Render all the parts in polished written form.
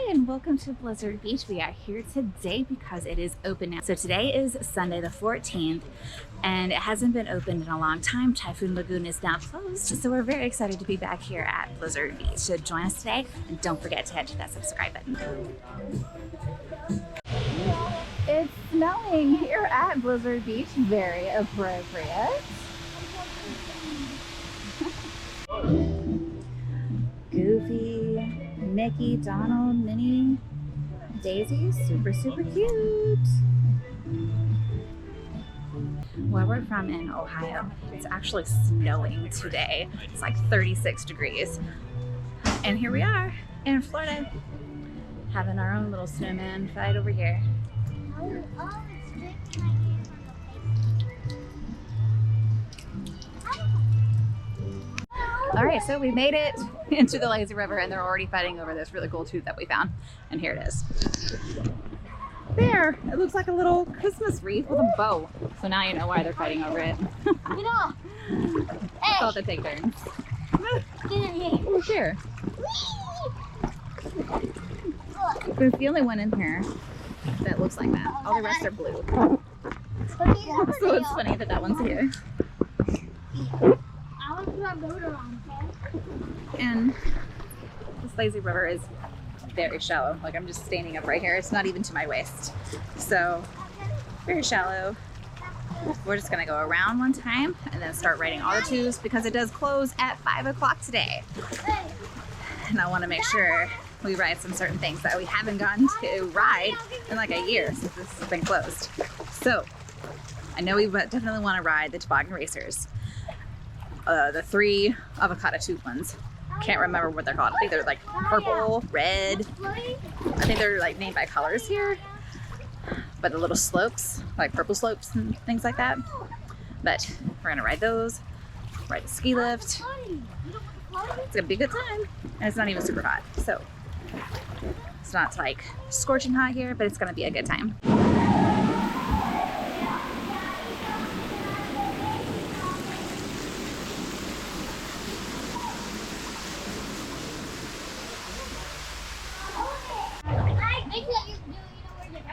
Hi and welcome to Blizzard Beach. We are here today because it is open now. So today is Sunday the 14th and it hasn't been opened in a long time. Typhoon Lagoon is now closed, so we're very excited to be back here at Blizzard Beach. So join us today and don't forget to hit that subscribe button. It's snowing here at Blizzard Beach, very appropriate. Goofy, Mickey, Donald, Minnie, Daisy, super cute. Where we're from in Ohio, it's actually snowing today. It's like 36 degrees. And here we are in Florida, having our own little snowman fight over here. All right, so we made it into the lazy river and they're already fighting over this really cool tooth that we found. And here it is. There, it looks like a little Christmas wreath with a bow. So now you know why they're fighting over it. I thought they'd take turns. Oh, sure. There's the only one in here that looks like that. All the rest are blue. So it's funny that that one's here. And this lazy river is very shallow. Like, I'm just standing up right here. It's not even to my waist. So very shallow. We're just gonna go around one time and then start riding all the tubes because it does close at 5 o'clock today. And I want to make sure we ride some certain things that we haven't gotten to ride in like a year since this has been closed. So I know we definitely want to ride the toboggan racers. The 3 avocado tube ones. Can't remember what they're called. I think they're like purple, red. I think they're like named by colors here. But the little slopes, like purple slopes and things like that. But we're gonna ride those, ride the ski lift. It's gonna be a good time. And it's not even super hot. So it's not like scorching hot here, but it's gonna be a good time.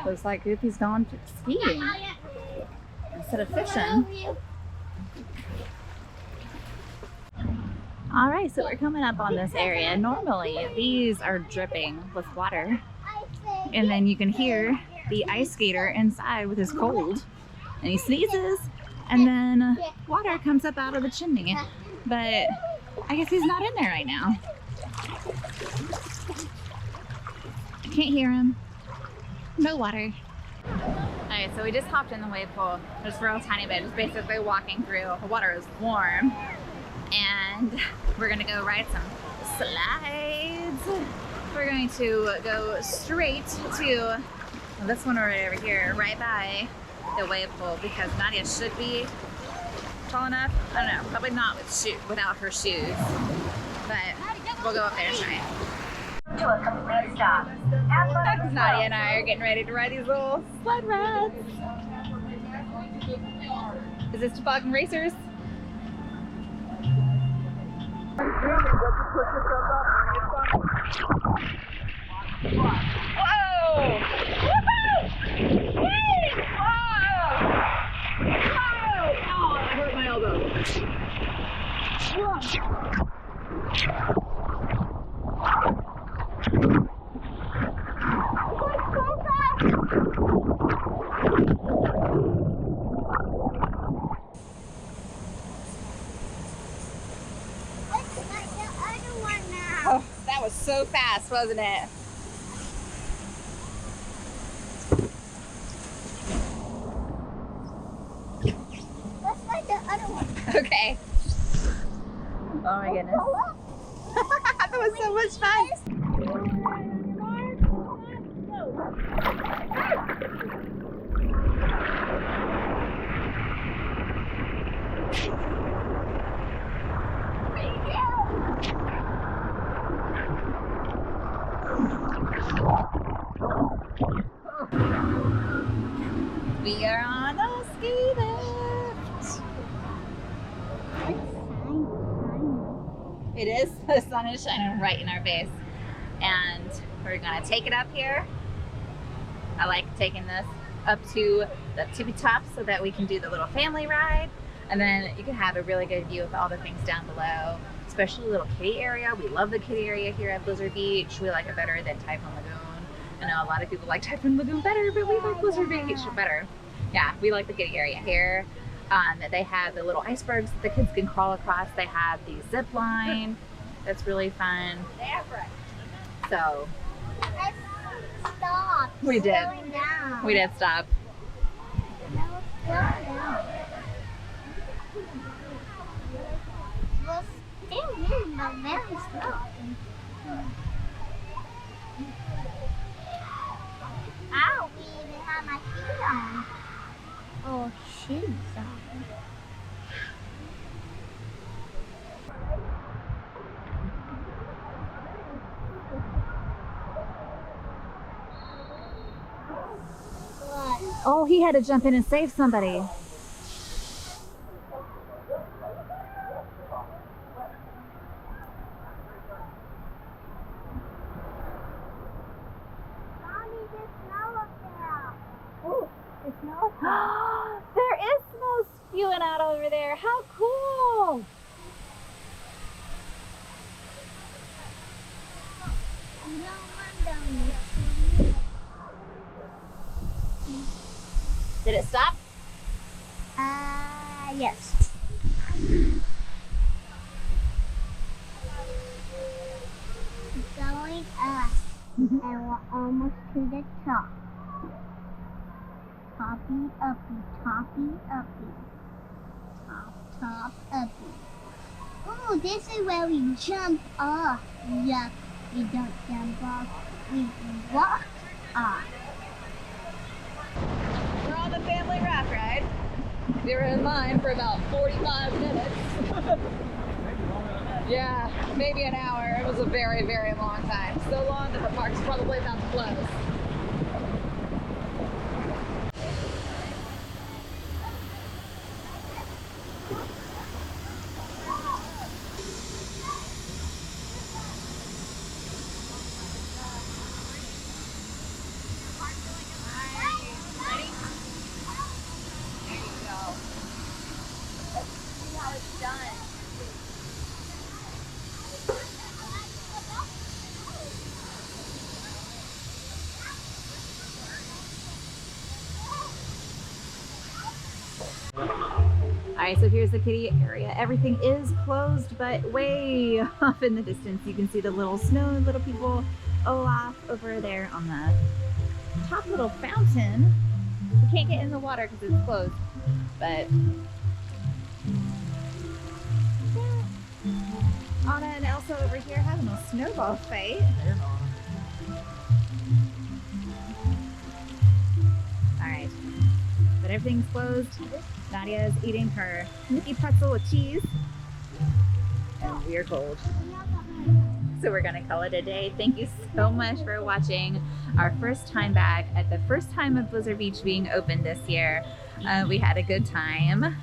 Looks like Goofy's going skiing instead of fishing. All right, so we're coming up on this area. Normally, these are dripping with water. And then you can hear the ice skater inside with his cold. And he sneezes, and then water comes up out of the chimney. But I guess he's not in there right now. I can't hear him. No water. Alright, so we just hopped in the wave pool just for a tiny bit, just basically walking through. The water is warm. And we're gonna go ride some slides. We're going to go straight to this one right over here, right by the wave pool, because Nadia should be tall enough. I don't know, probably not without her shoes. But we'll go up there and try it. To a complete stop. Nadia and I are getting ready to ride these little sled rides. Is this toboggan racers? Whoa! Woohoo! Whee! Whoa! Whoa! Oh, I hurt my elbow. Whoa! Oh, that was so fast, wasn't it? Let's find the other one. Okay. Oh my goodness. That was so much fun. We are on a ski lift. It is. The sun is shining right in our face. And We're gonna take it up here. I like taking this up to the tippy top so that we can do the little family ride. And then you can have a really good view of all the things down below, especially the little kiddie area. We love the kiddie area here at Blizzard Beach. We like it better than Typhoon Lagoon. I know a lot of people like Typhoon Lagoon better, but we like Blizzard Beach better. Yeah, we like the kiddie area here. They have the little icebergs that the kids can crawl across. They have the zip line. That's really fun. So Stop. we did. Slow down. We did stop. No, slow down. Well, still moving, but very slow. Ow, we even have my feet on. Or shoes on. What? Oh, he had to jump in and save somebody. Mommy, there's snow up there. Oh, it's snow up there. There is snow spewing out over there. How cool! No wonder. Did it stop? Yes. It's going up, and we're almost to the top. Toppy uppy, toppy uppy, top uppy. Oh, this is where we jump off. Yuck, we don't jump off, we walk off. We're on the family raft ride. We were in line for about 45 minutes. Yeah, maybe an hour. It was a very, very long time. So long that the park's probably about to close. All right, so here's the kiddie area. Everything is closed, but way off in the distance, you can see the little snow little people Olaf over there on the top little fountain. We can't get in the water because it's closed, but yeah. Anna and Elsa over here having a snowball fight. All right, but everything's closed. Nadia is eating her Mickey pretzel with cheese, and we're cold. So we're gonna call it a day. Thank you so much for watching our first time back at the first time of Blizzard Beach being open this year. We had a good time.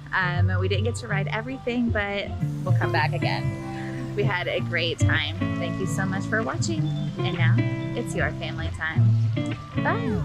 We didn't get to ride everything, but we'll come back again. We had a great time. Thank you so much for watching. And now it's your family time. Bye.